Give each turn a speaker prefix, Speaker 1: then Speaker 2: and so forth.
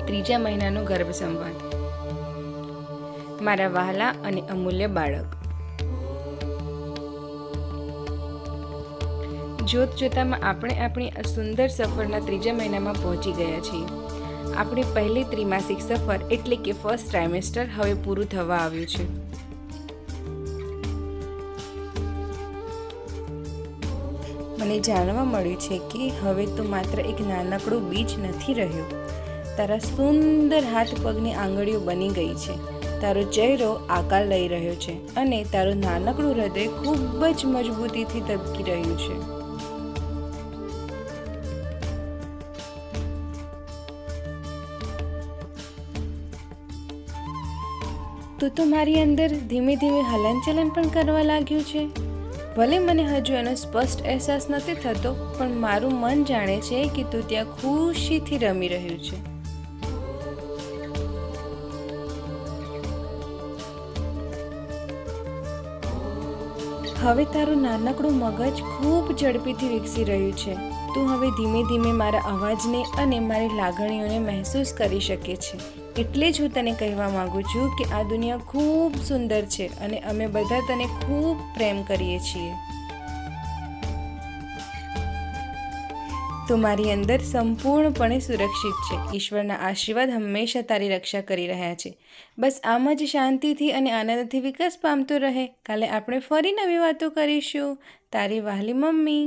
Speaker 1: ત્રીજા મહિનાનો ગર્ભ સંવાદ. મારા વહાલા અને અમૂલ્ય બાળક, જોત જોતામાં આપણે આપણી સુંદર સફરના ત્રીજા મહિનામાં પહોંચી ગયા છીએ. આપણી પહેલી ત્રિમાસિક સફર એટલે કે ફર્સ્ટ ટ્રાઇમેસ્ટર હવે પૂરું થવા આવ્યું છે. મને જાણવા મળ્યું છે કે હવે તું માત્ર એક નાનકડું બીજ નથી રહ્યો. તારા સુંદર હાથ પગની આંગળીઓ બની ગઈ છે. તારો ચહેરો આકાર લઈ રહ્યો છે અને તારું નાનકડું હૃદય ખૂબ જ મજબૂતીથી ધબકી રહ્યું છે. તું તો મારી અંદર ધીમે ધીમે હલનચલન પણ કરવા લાગ્યું છે. ભલે મને હજુ એનો સ્પષ્ટ અહેસાસ નથી થતો, પણ મારું મન જાણે છે કે તું ત્યાં ખુશીથી રમી રહ્યું છે. હવે તારું નાનકડું મગજ ખૂબ ઝડપીથી વિકસી રહ્યું છે. તું હવે ધીમે ધીમે મારા અવાજને અને મારી લાગણીઓને મહેસૂસ કરી શકે છે. એટલે જ હું તને કહેવા માંગુ છું કે આ દુનિયા ખૂબ સુંદર છે અને અમે બધા તને ખૂબ પ્રેમ કરીએ છીએ. તું મારી અંદર સંપૂર્ણપણે સુરક્ષિત છે. ઈશ્વરના આશીર્વાદ હંમેશા તારી રક્ષા કરી રહ્યા છે. બસ આમ જ શાંતિથી અને આનંદથી વિકાસ પામતો રહે. કાલે આપણે ફરી નવી વાતો કરીશું. તારી વહાલી મમ્મી.